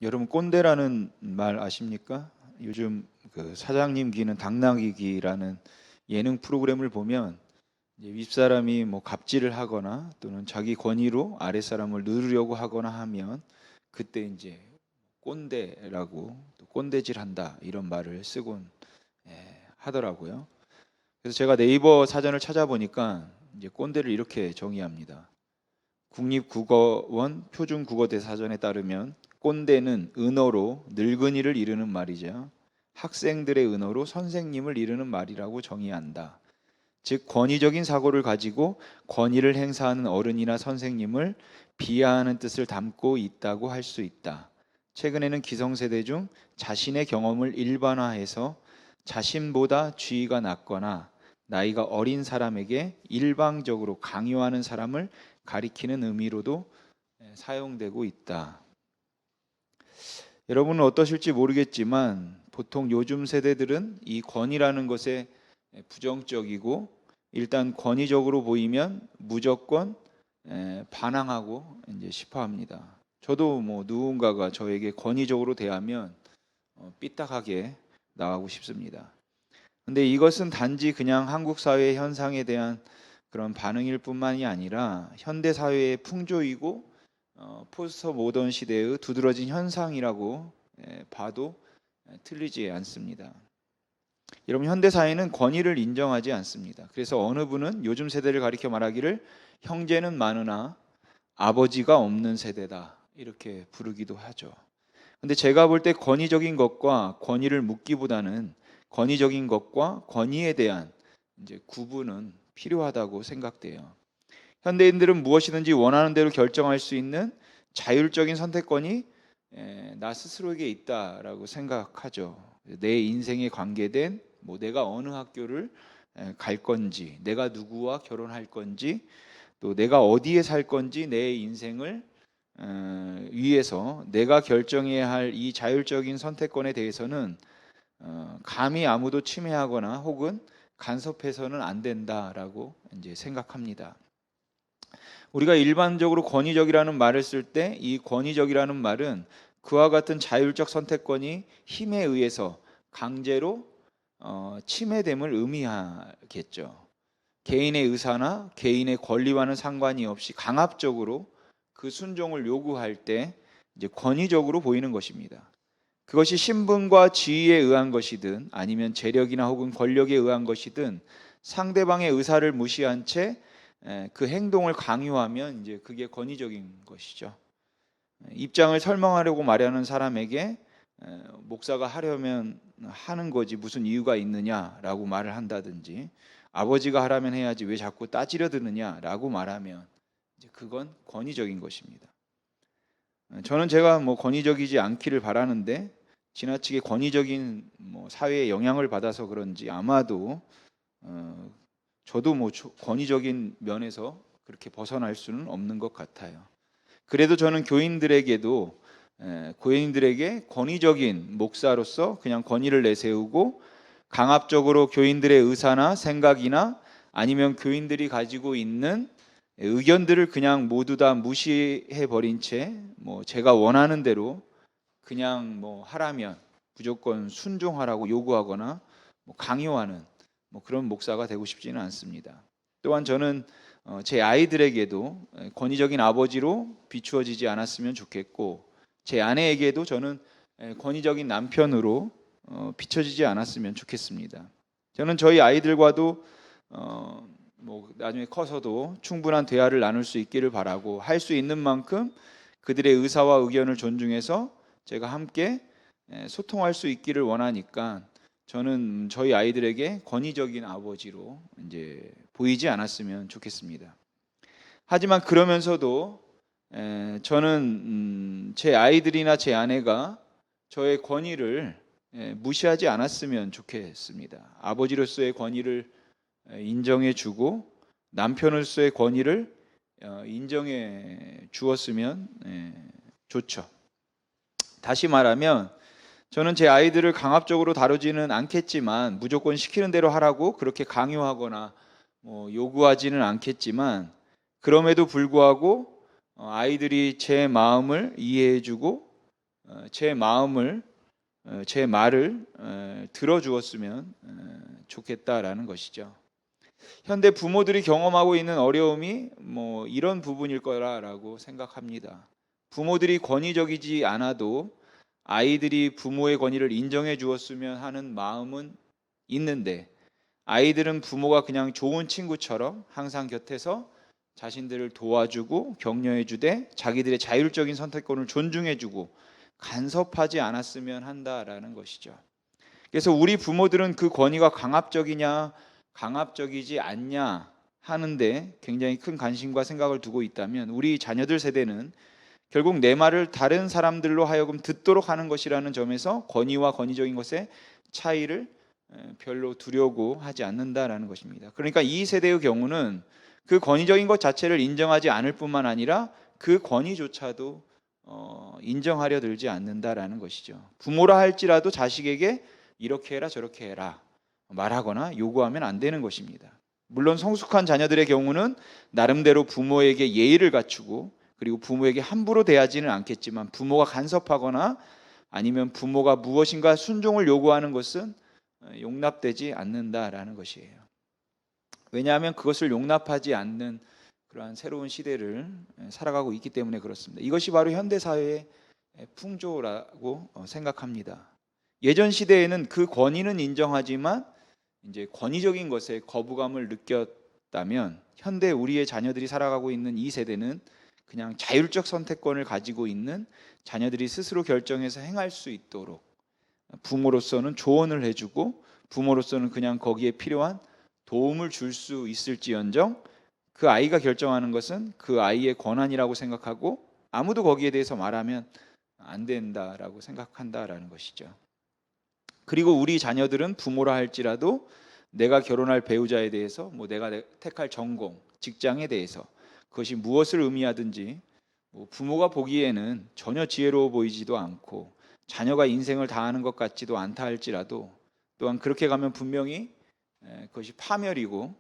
여러분 꼰대라는 말 아십니까? 요즘 그 사장님 기는 당나귀 기라는 예능 프로그램을 보면 이제 윗사람이 뭐 갑질을 하거나 또는 자기 권위로 아랫사람을 누르려고 하거나 하면 그때 이제 꼰대라고 또 꼰대질한다 이런 말을 쓰곤 하더라고요. 그래서 제가 네이버 사전을 찾아보니까 이제 꼰대를 이렇게 정의합니다. 국립국어원 표준국어대사전에 따르면 꼰대는 은어로 늙은이를 이르는 말이자 학생들의 은어로 선생님을 이르는 말이라고 정의한다. 즉 권위적인 사고를 가지고 권위를 행사하는 어른이나 선생님을 비하하는 뜻을 담고 있다고 할 수 있다. 최근에는 기성세대 중 자신의 경험을 일반화해서 자신보다 지위가 낮거나 나이가 어린 사람에게 일방적으로 강요하는 사람을 가리키는 의미로도 사용되고 있다. 여러분은 어떠실지 모르겠지만 보통 요즘 세대들은 이 권위라는 것에 부정적이고 일단 권위적으로 보이면 무조건 반항하고 이제 싶어합니다. 저도 뭐 누군가가 저에게 권위적으로 대하면 삐딱하게 나가고 싶습니다. 근데 이것은 단지 그냥 한국 사회의 현상에 대한 그런 반응일 뿐만이 아니라 현대 사회의 풍조이고 포스터 모던 시대의 두드러진 현상이라고 봐도 틀리지 않습니다. 여러분 현대 사회는 권위를 인정하지 않습니다. 그래서 어느 분은 요즘 세대를 가리켜 말하기를 형제는 많으나 아버지가 없는 세대다 이렇게 부르기도 하죠. 근데 제가 볼 때 권위적인 것과 권위를 묻기보다는 권위적인 것과 권위에 대한 이제 구분은 필요하다고 생각돼요. 현대인들은 무엇이든지 원하는 대로 결정할 수 있는 자율적인 선택권이 나 스스로에게 있다라고 생각하죠. 내 인생에 관계된 뭐 내가 어느 학교를 갈 건지, 내가 누구와 결혼할 건지, 또 내가 어디에 살 건지 내 인생을 위해서 내가 결정해야 할 이 자율적인 선택권에 대해서는 감히 아무도 침해하거나 혹은 간섭해서는 안 된다라고 이제 생각합니다. 우리가 일반적으로 권위적이라는 말을 쓸 때 이 권위적이라는 말은 그와 같은 자율적 선택권이 힘에 의해서 강제로 침해됨을 의미하겠죠. 개인의 의사나 개인의 권리와는 상관이 없이 강압적으로 그 순종을 요구할 때 이제 권위적으로 보이는 것입니다. 그것이 신분과 지위에 의한 것이든 아니면 재력이나 혹은 권력에 의한 것이든 상대방의 의사를 무시한 채 그 행동을 강요하면 이제 그게 권위적인 것이죠. 입장을 설명하려고 말하는 사람에게 목사가 하려면 하는 거지 무슨 이유가 있느냐라고 말을 한다든지 아버지가 하라면 해야지 왜 자꾸 따지려 드느냐라고 말하면 이제 그건 권위적인 것입니다. 저는 제가 뭐 권위적이지 않기를 바라는데 지나치게 권위적인 뭐 사회의 영향을 받아서 그런지 아마도 저도 뭐 권위적인 면에서 그렇게 벗어날 수는 없는 것 같아요. 그래도 저는 교인들에게 권위적인 목사로서 그냥 권위를 내세우고 강압적으로 교인들의 의사나 생각이나 아니면 교인들이 가지고 있는 의견들을 그냥 모두 다 무시해 버린 채 뭐 제가 원하는 대로 그냥 뭐 하라면 무조건 순종하라고 요구하거나 뭐 강요하는 뭐 그런 목사가 되고 싶지는 않습니다. 또한 저는 제 아이들에게도 권위적인 아버지로 비추어지지 않았으면 좋겠고 제 아내에게도 저는 권위적인 남편으로 비춰지지 않았으면 좋겠습니다. 저는 저희 아이들과도 뭐 나중에 커서도 충분한 대화를 나눌 수 있기를 바라고 할 수 있는 만큼 그들의 의사와 의견을 존중해서 제가 함께 소통할 수 있기를 원하니까 저는 저희 아이들에게 권위적인 아버지로 이제 보이지 않았으면 좋겠습니다. 하지만 그러면서도 저는 제 아이들이나 제 아내가 저의 권위를 무시하지 않았으면 좋겠습니다. 아버지로서의 권위를 인정해 주고 남편으로서의 권위를 인정해 주었으면 좋죠. 다시 말하면 저는 제 아이들을 강압적으로 다루지는 않겠지만 무조건 시키는 대로 하라고 그렇게 강요하거나 뭐 요구하지는 않겠지만 그럼에도 불구하고 아이들이 제 마음을 이해해주고 제 마음을 제 말을 들어주었으면 좋겠다라는 것이죠. 현대 부모들이 경험하고 있는 어려움이 뭐 이런 부분일 거라고 생각합니다. 부모들이 권위적이지 않아도 아이들이 부모의 권위를 인정해 주었으면 하는 마음은 있는데, 아이들은 부모가 그냥 좋은 친구처럼 항상 곁에서 자신들을 도와주고 격려해 주되 자기들의 자율적인 선택권을 존중해 주고 간섭하지 않았으면 한다라는 것이죠. 그래서 우리 부모들은 그 권위가 강압적이냐 강압적이지 않냐 하는데 굉장히 큰 관심과 생각을 두고 있다면, 우리 자녀들 세대는 결국 내 말을 다른 사람들로 하여금 듣도록 하는 것이라는 점에서 권위와 권위적인 것의 차이를 별로 두려고 하지 않는다라는 것입니다. 그러니까 이 세대의 경우는 그 권위적인 것 자체를 인정하지 않을 뿐만 아니라 그 권위조차도 인정하려 들지 않는다라는 것이죠. 부모라 할지라도 자식에게 이렇게 해라 저렇게 해라 말하거나 요구하면 안 되는 것입니다. 물론 성숙한 자녀들의 경우는 나름대로 부모에게 예의를 갖추고 그리고 부모에게 함부로 대하지는 않겠지만, 부모가 간섭하거나 아니면 부모가 무엇인가 순종을 요구하는 것은 용납되지 않는다라는 것이에요. 왜냐하면 그것을 용납하지 않는 그러한 새로운 시대를 살아가고 있기 때문에 그렇습니다. 이것이 바로 현대 사회의 풍조라고 생각합니다. 예전 시대에는 그 권위는 인정하지만 이제 권위적인 것에 거부감을 느꼈다면, 현대 우리의 자녀들이 살아가고 있는 이 세대는 그냥 자율적 선택권을 가지고 있는, 자녀들이 스스로 결정해서 행할 수 있도록 부모로서는 조언을 해주고 부모로서는 그냥 거기에 필요한 도움을 줄 수 있을지언정 그 아이가 결정하는 것은 그 아이의 권한이라고 생각하고 아무도 거기에 대해서 말하면 안 된다라고 생각한다라는 것이죠. 그리고 우리 자녀들은 부모라 할지라도 내가 결혼할 배우자에 대해서, 뭐 내가 택할 전공, 직장에 대해서 그것이 무엇을 의미하든지 부모가 보기에는 전혀 지혜로워 보이지도 않고 자녀가 인생을 다하는 것 같지도 않다 할지라도, 또한 그렇게 가면 분명히 그것이 파멸이고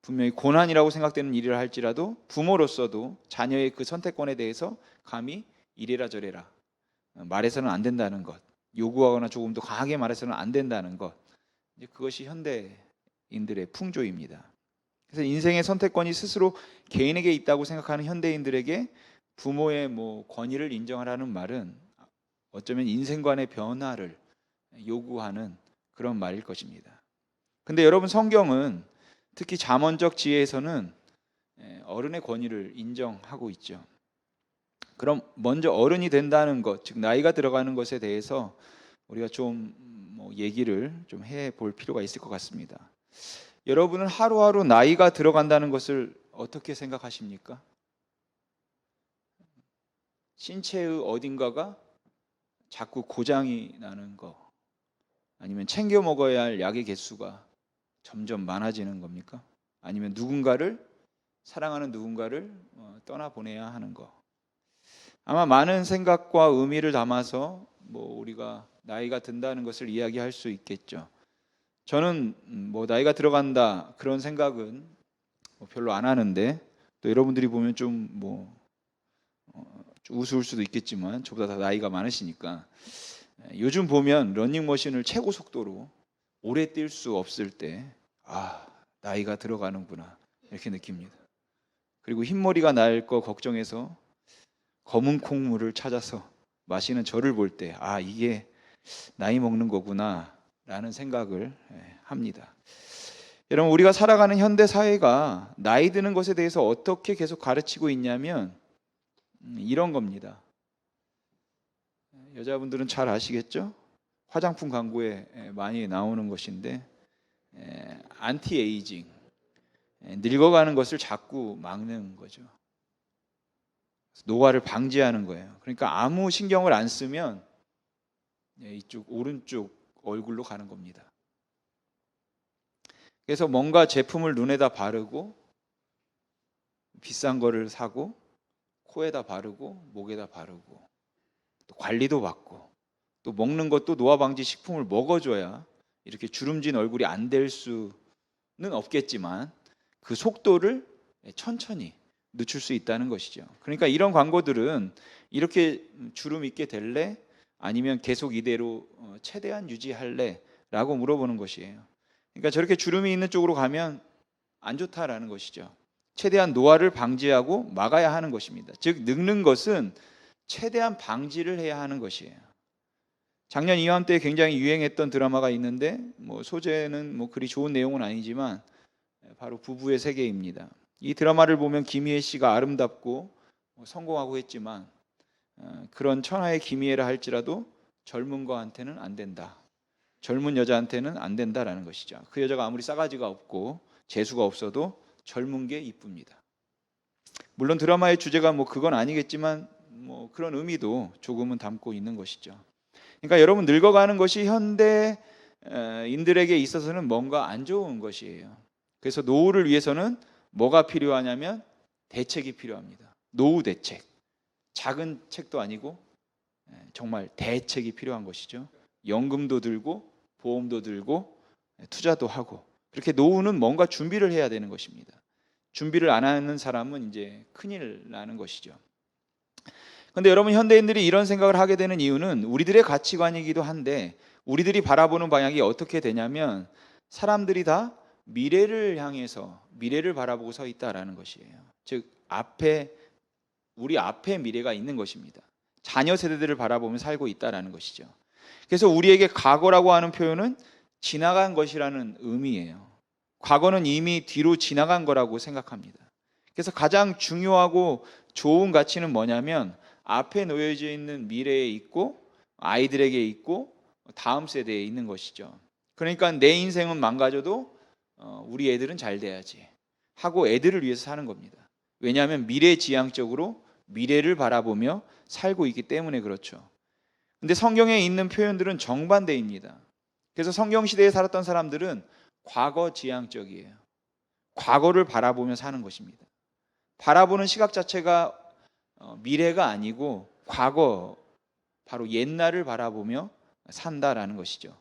분명히 고난이라고 생각되는 일이라 할지라도 부모로서도 자녀의 그 선택권에 대해서 감히 이래라 저래라 말해서는 안 된다는 것, 요구하거나 조금 더 강하게 말해서는 안 된다는 것, 이제 그것이 현대인들의 풍조입니다. 그래서 인생의 선택권이 스스로 개인에게 있다고 생각하는 현대인들에게 부모의 권위를 인정하라는 말은 어쩌면 인생관의 변화를 요구하는 그런 말일 것입니다. 근데 여러분, 성경은 특히 잠언적 지혜에서는 어른의 권위를 인정하고 있죠. 그럼 먼저 어른이 된다는 것, 즉 나이가 들어가는 것에 대해서 우리가 좀 얘기를 좀 해볼 필요가 있을 것 같습니다. 여러분은 하루하루 나이가 들어간다는 것을 어떻게 생각하십니까? 신체의 어딘가가 자꾸 고장이 나는 거, 아니면 챙겨 먹어야 할 약의 개수가 점점 많아지는 겁니까? 아니면 사랑하는 누군가를 떠나보내야 하는 거. 아마 많은 생각과 의미를 담아서 우리가 나이가 든다는 것을 이야기할 수 있겠죠. 저는 나이가 들어간다 그런 생각은 별로 안 하는데, 또 여러분들이 보면 좀 우스울 수도 있겠지만 저보다 다 나이가 많으시니까, 요즘 보면 러닝머신을 최고 속도로 오래 뛸 수 없을 때 나이가 들어가는구나 이렇게 느낍니다. 그리고 흰머리가 날 거 걱정해서 검은 콩물을 찾아서 마시는 저를 볼 때 이게 나이 먹는 거구나 라는 생각을 합니다. 여러분, 우리가 살아가는 현대 사회가 나이 드는 것에 대해서 어떻게 계속 가르치고 있냐면 이런 겁니다. 여자분들은 잘 아시겠죠? 화장품 광고에 많이 나오는 것인데, 안티에이징, 늙어가는 것을 자꾸 막는 거죠. 노화를 방지하는 거예요. 그러니까 아무 신경을 안 쓰면 이쪽 오른쪽 얼굴로 가는 겁니다. 그래서 뭔가 제품을 눈에다 바르고 비싼 거를 사고 코에다 바르고 목에다 바르고 또 관리도 받고 또 먹는 것도 노화 방지 식품을 먹어줘야 이렇게 주름진 얼굴이 안 될 수는 없겠지만 그 속도를 천천히 늦출 수 있다는 것이죠. 그러니까 이런 광고들은 이렇게 주름 있게 될래? 아니면 계속 이대로 최대한 유지할래? 라고 물어보는 것이에요. 그러니까 저렇게 주름이 있는 쪽으로 가면 안 좋다라는 것이죠. 최대한 노화를 방지하고 막아야 하는 것입니다. 즉 늙는 것은 최대한 방지를 해야 하는 것이에요. 작년 이맘때 굉장히 유행했던 드라마가 있는데 소재는 그리 좋은 내용은 아니지만 바로 부부의 세계입니다. 이 드라마를 보면 김희애 씨가 아름답고 성공하고 했지만 그런 천하의 김희애라 할지라도 젊은 거한테는 안 된다. 젊은 여자한테는 안 된다라는 것이죠. 그 여자가 아무리 싸가지가 없고 재수가 없어도 젊은 게 이쁩니다. 물론 드라마의 주제가 그건 아니겠지만 그런 의미도 조금은 담고 있는 것이죠. 그러니까 여러분 늙어가는 것이 현대인들에게 있어서는 뭔가 안 좋은 것이에요. 그래서 노후를 위해서는 뭐가 필요하냐면 대책이 필요합니다. 노후 대책. 작은 책도 아니고 정말 대책이 필요한 것이죠. 연금도 들고 보험도 들고 투자도 하고 그렇게 노후는 뭔가 준비를 해야 되는 것입니다. 준비를 안 하는 사람은 이제 큰일 나는 것이죠. 그런데 여러분 현대인들이 이런 생각을 하게 되는 이유는 우리들의 가치관이기도 한데 우리들이 바라보는 방향이 어떻게 되냐면 사람들이 다 미래를 향해서 미래를 바라보고 서 있다라는 것이에요. 즉 우리 앞에 미래가 있는 것입니다. 자녀 세대들을 바라보며 살고 있다라는 것이죠. 그래서 우리에게 과거라고 하는 표현은 지나간 것이라는 의미예요. 과거는 이미 뒤로 지나간 거라고 생각합니다. 그래서 가장 중요하고 좋은 가치는 뭐냐면 앞에 놓여져 있는 미래에 있고 아이들에게 있고 다음 세대에 있는 것이죠. 그러니까 내 인생은 망가져도 우리 애들은 잘 돼야지 하고 애들을 위해서 사는 겁니다. 왜냐하면 미래지향적으로 미래를 바라보며 살고 있기 때문에 그렇죠. 근데 성경에 있는 표현들은 정반대입니다. 그래서 성경 시대에 살았던 사람들은 과거 지향적이에요. 과거를 바라보며 사는 것입니다. 바라보는 시각 자체가 미래가 아니고 과거, 바로 옛날을 바라보며 산다라는 것이죠.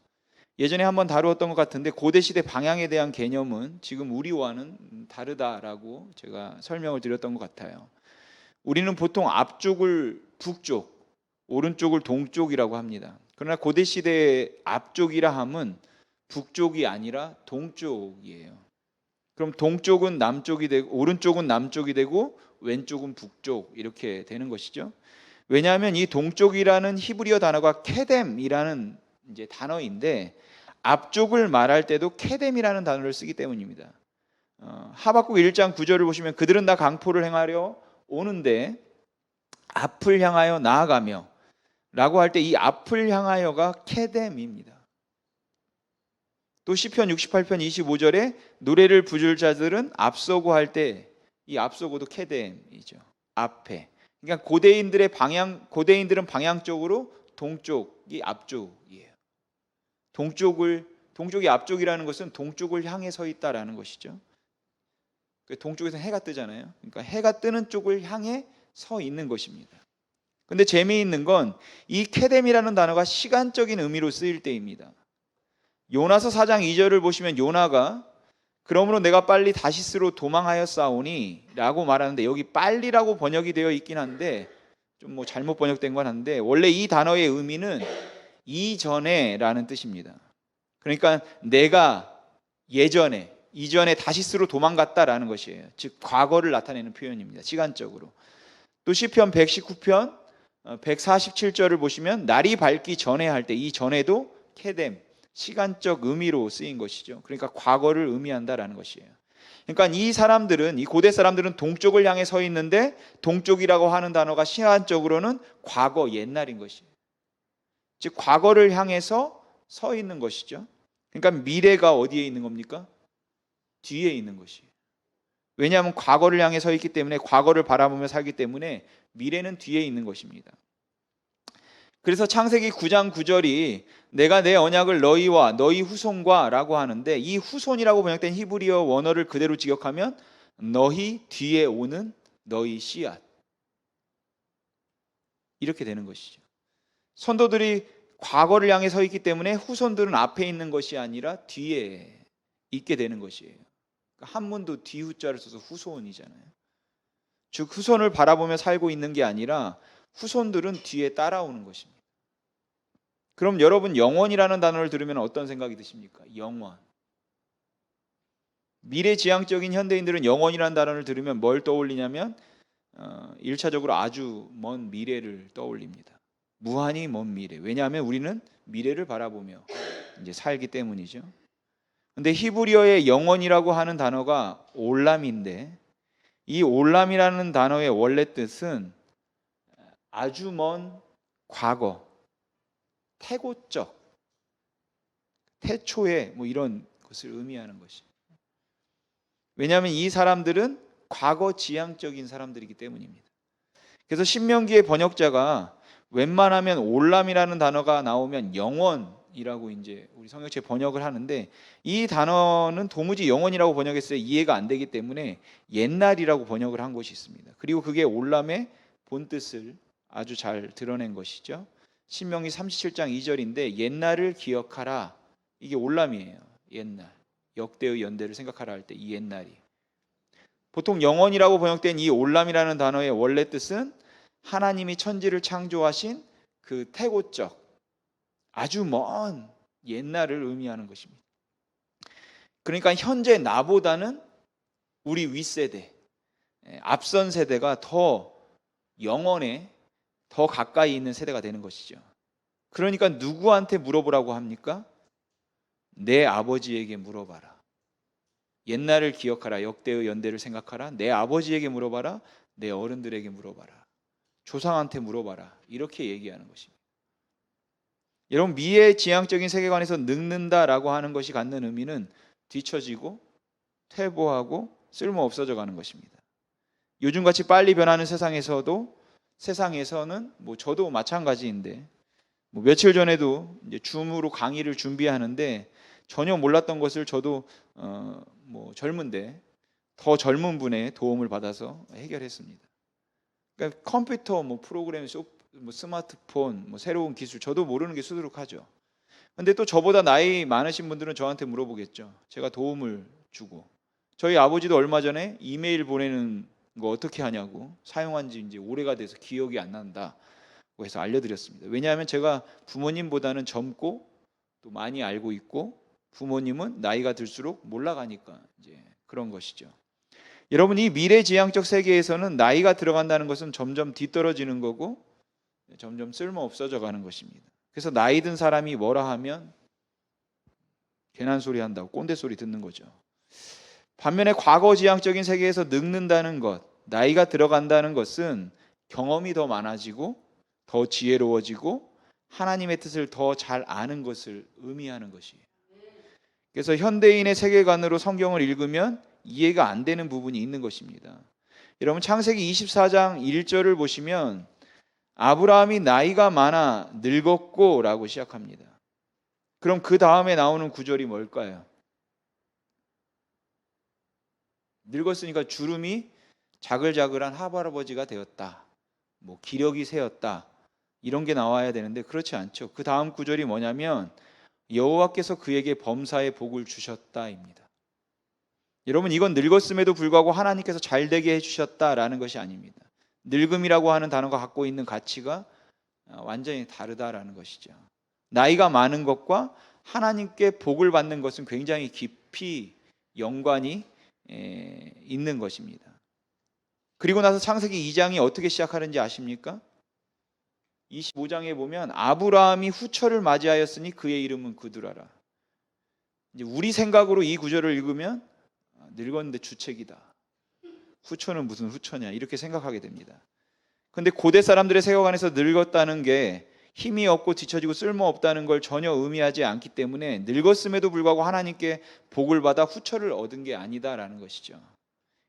예전에 한번 다루었던 것 같은데 고대 시대 방향에 대한 개념은 지금 우리와는 다르다라고 제가 설명을 드렸던 것 같아요. 우리는 보통 앞쪽을 북쪽, 오른쪽을 동쪽이라고 합니다. 그러나 고대 시대의 앞쪽이라 함은 북쪽이 아니라 동쪽이에요. 그럼 동쪽은 남쪽이 되고 오른쪽은 남쪽이 되고 왼쪽은 북쪽 이렇게 되는 것이죠. 왜냐하면 이 동쪽이라는 히브리어 단어가 케뎀이라는 이제 단어인데 앞쪽을 말할 때도 케뎀이라는 단어를 쓰기 때문입니다. 하박국 1장 9절을 보시면 그들은 다 강포를 행하려 오는데 앞을 향하여 나아가며 라고 할 때 이 앞을 향하여가 케뎀입니다. 또 시편 68편 25절에 노래를 부를 자들은 앞서고 할 때 이 앞서고도 케뎀이죠. 앞에. 그러니까 고대인들은 방향적으로 동쪽이 앞쪽이에요. 동쪽이 앞쪽이라는 것은 동쪽을 향해 서 있다라는 것이죠. 동쪽에서 해가 뜨잖아요. 그러니까 해가 뜨는 쪽을 향해 서 있는 것입니다. 근데 재미있는 건 이 케뎀이라는 단어가 시간적인 의미로 쓰일 때입니다. 요나서 4장 2절을 보시면 요나가 그러므로 내가 빨리 다시스로 도망하였사오니 라고 말하는데 여기 빨리라고 번역이 되어 있긴 한데 좀 잘못 번역된 건 한데 원래 이 단어의 의미는 이전에 라는 뜻입니다. 그러니까 내가 이전에 다시스로 도망갔다라는 것이에요. 즉 과거를 나타내는 표현입니다. 시간적으로. 또 시편 119편 147절을 보시면 날이 밝기 전에 할 때 이 전에도 케뎀 시간적 의미로 쓰인 것이죠. 그러니까 과거를 의미한다라는 것이에요. 그러니까 이 고대 사람들은 동쪽을 향해 서 있는데 동쪽이라고 하는 단어가 시간적으로는 과거 옛날인 것이에요. 즉 과거를 향해서 서 있는 것이죠. 그러니까 미래가 어디에 있는 겁니까? 뒤에 있는 것이에요. 왜냐하면 과거를 향해 서 있기 때문에 과거를 바라보며 살기 때문에 미래는 뒤에 있는 것입니다. 그래서 창세기 9장 9절이 내가 내 언약을 너희와 너희 후손과 라고 하는데 이 후손이라고 번역된 히브리어 원어를 그대로 직역하면 너희 뒤에 오는 너희 씨앗 이렇게 되는 것이죠. 선도들이 과거를 향해 서 있기 때문에 후손들은 앞에 있는 것이 아니라 뒤에 있게 되는 것이에요. 한문도 뒤후자를 써서 후손이잖아요. 즉 후손을 바라보며 살고 있는 게 아니라 후손들은 뒤에 따라오는 것입니다. 그럼 여러분 영원이라는 단어를 들으면 어떤 생각이 드십니까? 영원. 미래지향적인 현대인들은 영원이라는 단어를 들으면 뭘 떠올리냐면 1차적으로 아주 먼 미래를 떠올립니다. 무한히 먼 미래. 왜냐하면 우리는 미래를 바라보며 이제 살기 때문이죠. 근데 히브리어의 영원이라고 하는 단어가 올람인데, 이 올람이라는 단어의 원래 뜻은 아주 먼 과거, 태고적, 태초에 뭐 이런 것을 의미하는 것입니다. 왜냐하면 이 사람들은 과거 지향적인 사람들이기 때문입니다. 그래서 신명기의 번역자가 웬만하면 올람이라는 단어가 나오면 영원이라고 이제 우리 성경책 번역을 하는데, 이 단어는 도무지 영원이라고 번역했어요. 이해가 안 되기 때문에 옛날이라고 번역을 한 곳이 있습니다. 그리고 그게 올람의 본뜻을 아주 잘 드러낸 것이죠. 신명기 37장 2절인데 옛날을 기억하라. 이게 올람이에요. 옛날. 역대의 연대를 생각하라 할 때 이 옛날이. 보통 영원이라고 번역된 이 올람이라는 단어의 원래 뜻은 하나님이 천지를 창조하신 그 태고적 아주 먼 옛날을 의미하는 것입니다. 그러니까 현재 나보다는 우리 윗세대, 앞선 세대가 더 영원에 더 가까이 있는 세대가 되는 것이죠. 그러니까 누구한테 물어보라고 합니까? 내 아버지에게 물어봐라. 옛날을 기억하라. 역대의 연대를 생각하라. 내 아버지에게 물어봐라. 내 어른들에게 물어봐라. 조상한테 물어봐라. 이렇게 얘기하는 것입니다. 여러분, 미래지향적인 세계관에서 늙는다라고 하는 것이 갖는 의미는 뒤처지고 퇴보하고 쓸모없어져 가는 것입니다. 요즘같이 빨리 변하는 세상에서는 뭐 저도 마찬가지인데, 뭐 며칠 전에도 이제 줌으로 강의를 준비하는데 전혀 몰랐던 것을 저도 뭐 젊은데 더 젊은 분의 도움을 받아서 해결했습니다. 그러니까 컴퓨터, 뭐 프로그램, 뭐 스마트폰, 뭐 새로운 기술, 저도 모르는 게 수두룩하죠. 근데 또 저보다 나이 많으신 분들은 저한테 물어보겠죠. 제가 도움을 주고. 저희 아버지도 얼마 전에 이메일 보내는 거 어떻게 하냐고, 사용한 지 이제 오래가 돼서 기억이 안 난다고 해서 알려드렸습니다. 왜냐하면 제가 부모님보다는 젊고 또 많이 알고 있고, 부모님은 나이가 들수록 몰라가니까 이제 그런 것이죠. 여러분, 이 미래지향적 세계에서는 나이가 들어간다는 것은 점점 뒤떨어지는 거고 점점 쓸모없어져 가는 것입니다. 그래서 나이 든 사람이 뭐라 하면 괜한 소리 한다고 꼰대 소리 듣는 거죠. 반면에 과거지향적인 세계에서 늙는다는 것, 나이가 들어간다는 것은 경험이 더 많아지고 더 지혜로워지고 하나님의 뜻을 더 잘 아는 것을 의미하는 것이에요. 그래서 현대인의 세계관으로 성경을 읽으면 이해가 안 되는 부분이 있는 것입니다. 여러분, 창세기 24장 1절을 보시면 아브라함이 나이가 많아 늙었고 라고 시작합니다. 그럼 그 다음에 나오는 구절이 뭘까요? 늙었으니까 주름이 자글자글한 할아버지가 되었다, 뭐 기력이 새었다, 이런 게 나와야 되는데 그렇지 않죠. 그 다음 구절이 뭐냐면 여호와께서 그에게 범사의 복을 주셨다입니다. 여러분, 이건 늙었음에도 불구하고 하나님께서 잘되게 해주셨다라는 것이 아닙니다. 늙음이라고 하는 단어가 갖고 있는 가치가 완전히 다르다라는 것이죠. 나이가 많은 것과 하나님께 복을 받는 것은 굉장히 깊이 연관이 있는 것입니다. 그리고 나서 창세기 2장이 어떻게 시작하는지 아십니까? 25장에 보면 아브라함이 후처를 맞이하였으니 그의 이름은 그두라라. 이제 우리 생각으로 이 구절을 읽으면 늙었는데 주책이다, 후처는 무슨 후처냐, 이렇게 생각하게 됩니다. 근데 고대 사람들의 세계관에서 늙었다는 게 힘이 없고 뒤처지고 쓸모없다는 걸 전혀 의미하지 않기 때문에 늙었음에도 불구하고 하나님께 복을 받아 후처를 얻은 게 아니다라는 것이죠.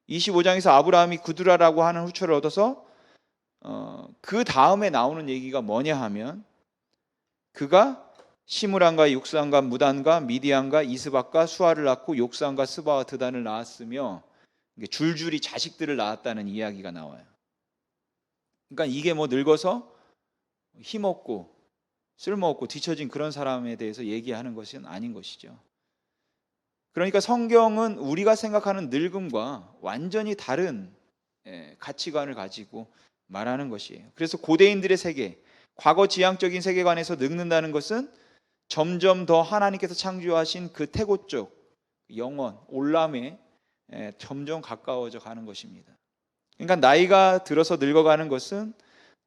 25장에서 아브라함이 그두라라고 하는 후처를 얻어서 그 다음에 나오는 얘기가 뭐냐 하면 그가 시므란과 육산과 무단과 미디안과 이스박과 수아를 낳고 욕산과 스바와 드단을 낳았으며 줄줄이 자식들을 낳았다는 이야기가 나와요. 그러니까 이게 뭐 늙어서 힘없고 쓸모없고 뒤처진 그런 사람에 대해서 얘기하는 것은 아닌 것이죠. 그러니까 성경은 우리가 생각하는 늙음과 완전히 다른 가치관을 가지고 말하는 것이에요. 그래서 고대인들의 세계, 과거 지향적인 세계관에서 늙는다는 것은 점점 더 하나님께서 창조하신 그 태고적 영원 올람에 점점 가까워져 가는 것입니다. 그러니까 나이가 들어서 늙어가는 것은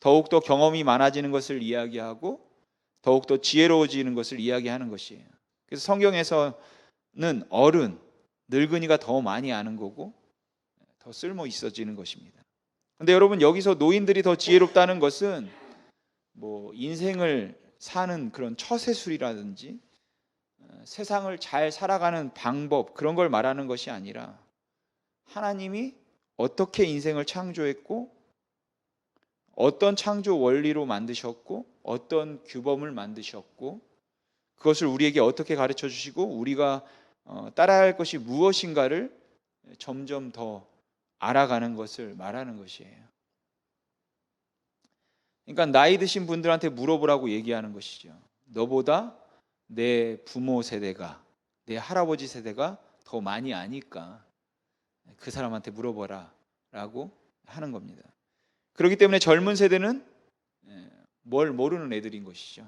더욱더 경험이 많아지는 것을 이야기하고 더욱더 지혜로워지는 것을 이야기하는 것이에요. 그래서 성경에서는 어른, 늙은이가 더 많이 아는 거고 더 쓸모 있어지는 것입니다. 근데 여러분, 여기서 노인들이 더 지혜롭다는 것은 뭐 인생을 사는 그런 처세술이라든지 세상을 잘 살아가는 방법, 그런 걸 말하는 것이 아니라 하나님이 어떻게 인생을 창조했고 어떤 창조 원리로 만드셨고 어떤 규범을 만드셨고 그것을 우리에게 어떻게 가르쳐 주시고 우리가 따라야 할 것이 무엇인가를 점점 더 알아가는 것을 말하는 것이에요. 그러니까 나이 드신 분들한테 물어보라고 얘기하는 것이죠. 너보다 내 부모 세대가, 내 할아버지 세대가 더 많이 아니까 그 사람한테 물어보라 라고 하는 겁니다. 그렇기 때문에 젊은 세대는 뭘 모르는 애들인 것이죠.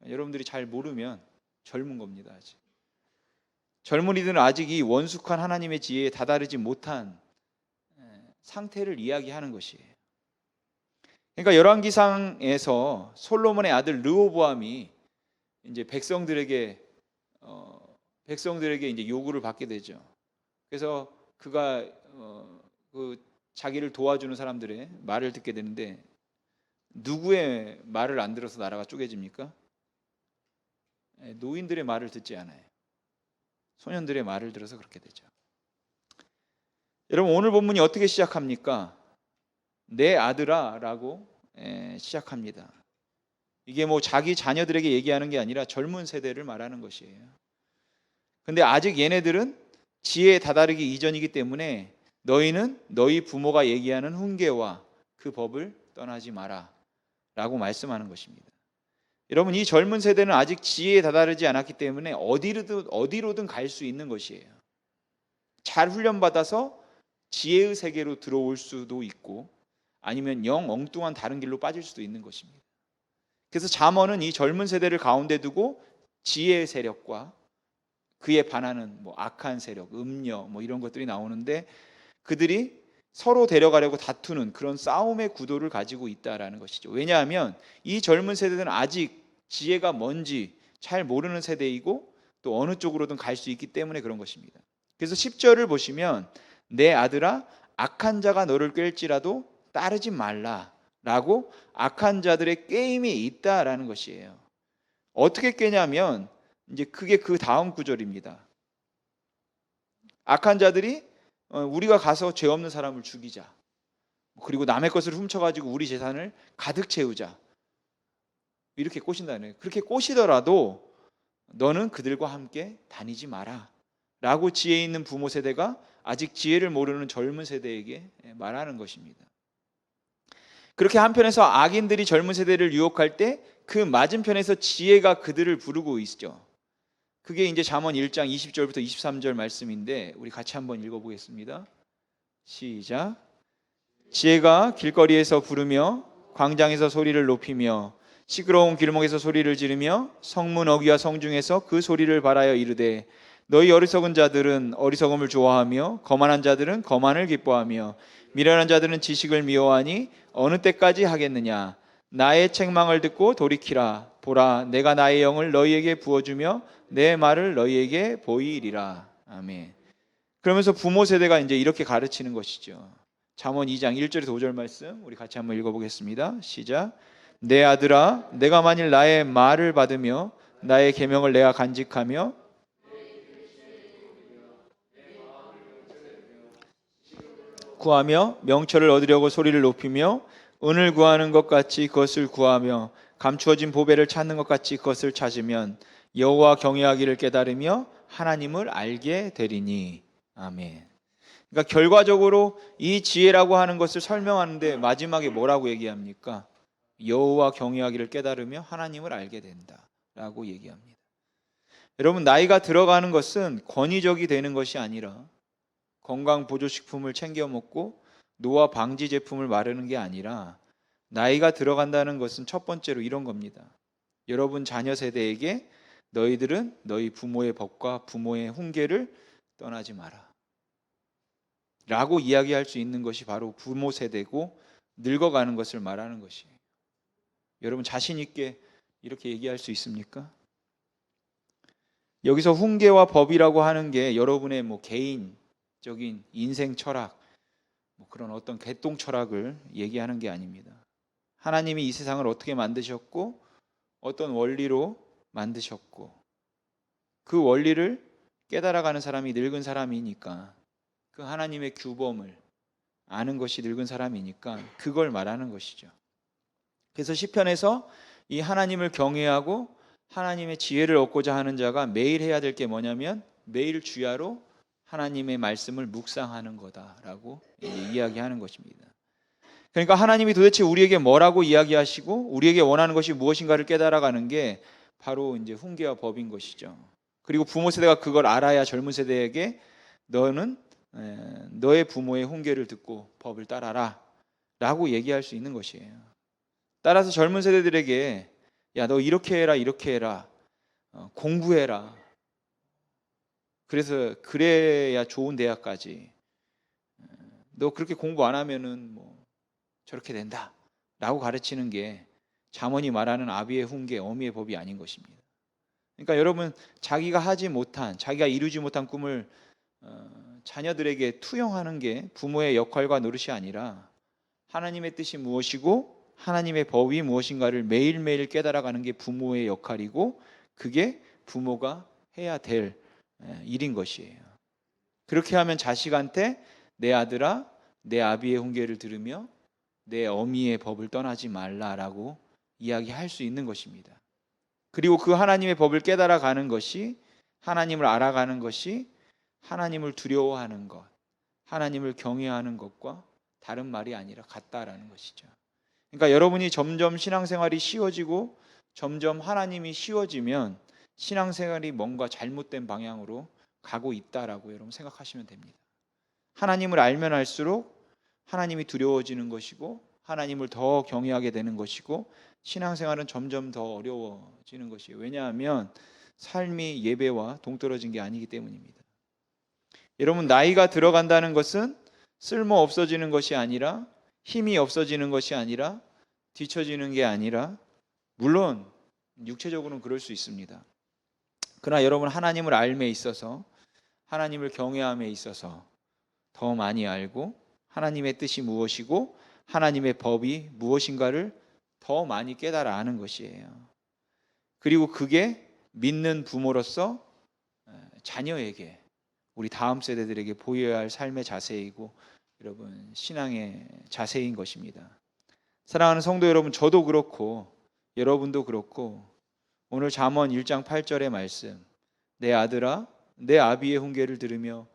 여러분들이 잘 모르면 젊은 겁니다. 아직. 젊은이들은 아직 이 원숙한 하나님의 지혜에 다다르지 못한 상태를 이야기하는 것이에요. 그러니까 열왕기상에서 솔로몬의 아들 르호보암이 이제 백성들에게 이제 요구를 받게 되죠. 그래서 그가 그 자기를 도와주는 사람들의 말을 듣게 되는데 누구의 말을 안 들어서 나라가 쪼개집니까? 노인들의 말을 듣지 않아요. 소년들의 말을 들어서 그렇게 되죠. 여러분, 오늘 본문이 어떻게 시작합니까? 내 아들아 라고 시작합니다. 이게 뭐 자기 자녀들에게 얘기하는 게 아니라 젊은 세대를 말하는 것이에요. 근데 아직 얘네들은 지혜에 다다르기 이전이기 때문에 너희는 너희 부모가 얘기하는 훈계와 그 법을 떠나지 마라 라고 말씀하는 것입니다. 여러분, 이 젊은 세대는 아직 지혜에 다다르지 않았기 때문에 어디로든 갈 수 있는 것이에요. 잘 훈련받아서 지혜의 세계로 들어올 수도 있고 아니면 영 엉뚱한 다른 길로 빠질 수도 있는 것입니다. 그래서 잠언은 이 젊은 세대를 가운데 두고 지혜의 세력과 그에 반하는 뭐 악한 세력, 음녀 뭐 이런 것들이 나오는데 그들이 서로 데려가려고 다투는 그런 싸움의 구도를 가지고 있다라는 것이죠. 왜냐하면 이 젊은 세대들은 아직 지혜가 뭔지 잘 모르는 세대이고 또 어느 쪽으로든 갈 수 있기 때문에 그런 것입니다. 그래서 10절을 보시면 내 아들아 악한 자가 너를 꿰일지라도 따르지 말라라고 악한 자들의 꾀임이 있다라는 것이에요. 어떻게 꾀냐면 이제 그게 그 다음 구절입니다. 악한 자들이 우리가 가서 죄 없는 사람을 죽이자. 그리고 남의 것을 훔쳐가지고 우리 재산을 가득 채우자. 이렇게 꼬신다는 거예요. 그렇게 꼬시더라도 너는 그들과 함께 다니지 마라 라고 지혜 있는 부모 세대가 아직 지혜를 모르는 젊은 세대에게 말하는 것입니다. 그렇게 한편에서 악인들이 젊은 세대를 유혹할 때 그 맞은편에서 지혜가 그들을 부르고 있죠. 그게 이제 잠언 1장 20절부터 23절 말씀인데 우리 같이 한번 읽어보겠습니다. 시작. 지혜가 길거리에서 부르며 광장에서 소리를 높이며 시끄러운 길목에서 소리를 지르며 성문 어귀와 성중에서 그 소리를 발하여 이르되 너희 어리석은 자들은 어리석음을 좋아하며 거만한 자들은 거만을 기뻐하며 미련한 자들은 지식을 미워하니 어느 때까지 하겠느냐. 나의 책망을 듣고 돌이키라. 보라, 내가 나의 영을 너희에게 부어주며 내 말을 너희에게 보이리라. 아멘. 그러면서 부모 세대가 이제 이렇게 가르치는 것이죠. 잠언 2장 1절에서 5절 말씀 우리 같이 한번 읽어보겠습니다. 시작. 내 아들아, 내가 만일 나의 말을 받으며 나의 계명을 내가 간직하며 구하며 명철을 얻으려고 소리를 높이며 은을 구하는 것 같이 그것을 구하며 감추어진 보배를 찾는 것 같이 그것을 찾으면 여호와 경외하기를 깨달으며 하나님을 알게 되리니. 아멘. 그러니까 결과적으로 이 지혜라고 하는 것을 설명하는데 마지막에 뭐라고 얘기합니까? 여호와 경외하기를 깨달으며 하나님을 알게 된다라고 얘기합니다. 여러분, 나이가 들어가는 것은 권위적이 되는 것이 아니라 건강 보조식품을 챙겨 먹고 노화 방지 제품을 바르는 게 아니라 나이가 들어간다는 것은 첫 번째로 이런 겁니다. 여러분 자녀 세대에게 너희들은 너희 부모의 법과 부모의 훈계를 떠나지 마라 라고 이야기할 수 있는 것이 바로 부모 세대고 늙어가는 것을 말하는 것이에요. 여러분 자신 있게 이렇게 얘기할 수 있습니까? 여기서 훈계와 법이라고 하는 게 여러분의 개인적인 인생 철학, 그런 어떤 개똥 철학을 얘기하는 게 아닙니다. 하나님이 이 세상을 어떻게 만드셨고 어떤 원리로 만드셨고 그 원리를 깨달아가는 사람이 늙은 사람이니까, 그 하나님의 규범을 아는 것이 늙은 사람이니까 그걸 말하는 것이죠. 그래서 시편에서 이 하나님을 경외하고 하나님의 지혜를 얻고자 하는 자가 매일 해야 될 게 뭐냐면 매일 주야로 하나님의 말씀을 묵상하는 거다라고 이야기하는 것입니다. 그러니까 하나님이 도대체 우리에게 뭐라고 이야기하시고 우리에게 원하는 것이 무엇인가를 깨달아가는 게 바로 이제 훈계와 법인 것이죠. 그리고 부모 세대가 그걸 알아야 젊은 세대에게 너는 너의 부모의 훈계를 듣고 법을 따라라 라고 얘기할 수 있는 것이에요. 따라서 젊은 세대들에게 야, 너 이렇게 해라, 이렇게 해라, 공부해라, 그래서 그래야 좋은 대학까지, 너 그렇게 공부 안 하면은 저렇게 된다 라고 가르치는 게 잠언이 말하는 아비의 훈계, 어미의 법이 아닌 것입니다. 그러니까 여러분, 자기가 하지 못한, 자기가 이루지 못한 꿈을 자녀들에게 투영하는 게 부모의 역할과 노릇이 아니라 하나님의 뜻이 무엇이고 하나님의 법이 무엇인가를 매일매일 깨달아가는 게 부모의 역할이고, 그게 부모가 해야 될 일인 것이에요. 그렇게 하면 자식한테 내 아들아, 내 아비의 훈계를 들으며 내 어미의 법을 떠나지 말라라고 이야기할 수 있는 것입니다. 그리고 그 하나님의 법을 깨달아가는 것이, 하나님을 알아가는 것이 하나님을 두려워하는 것, 하나님을 경외하는 것과 다른 말이 아니라 같다라는 것이죠. 그러니까 여러분이 점점 신앙생활이 쉬워지고 점점 하나님이 쉬워지면 신앙생활이 뭔가 잘못된 방향으로 가고 있다라고 여러분 생각하시면 됩니다. 하나님을 알면 알수록 하나님이 두려워지는 것이고 하나님을 더 경외하게 되는 것이고 신앙생활은 점점 더 어려워지는 것이에요. 왜냐하면 삶이 예배와 동떨어진 게 아니기 때문입니다. 여러분, 나이가 들어간다는 것은 쓸모 없어지는 것이 아니라, 힘이 없어지는 것이 아니라, 뒤처지는 게 아니라, 물론 육체적으로는 그럴 수 있습니다. 그러나 여러분, 하나님을 알매 있어서, 하나님을 경외함에 있어서 더 많이 알고 하나님의 뜻이 무엇이고 하나님의 법이 무엇인가를 더 많이 깨달아 아는 것이에요. 그리고 그게 믿는 부모로서 자녀에게, 우리 다음 세대들에게 보여야 할 삶의 자세이고 여러분 신앙의 자세인 것입니다. 사랑하는 성도 여러분, 저도 그렇고 여러분도 그렇고 오늘 잠언 1장 8절의 말씀, 내 아들아 내 아비의 훈계를 들으며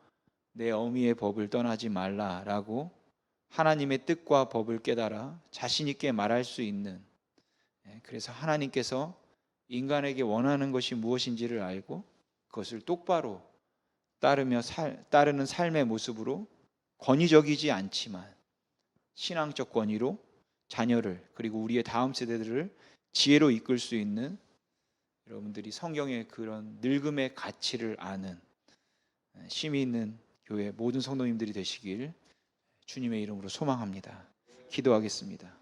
내 어미의 법을 떠나지 말라라고 하나님의 뜻과 법을 깨달아 자신 있게 말할 수 있는, 그래서 하나님께서 인간에게 원하는 것이 무엇인지를 알고 그것을 똑바로 따르는 삶의 모습으로, 권위적이지 않지만 신앙적 권위로 자녀를 그리고 우리의 다음 세대들을 지혜로 이끌 수 있는 여러분들이 성경의 그런 늙음의 가치를 아는 심히 있는 교회 모든 성도님들이 되시길 주님의 이름으로 소망합니다. 기도하겠습니다.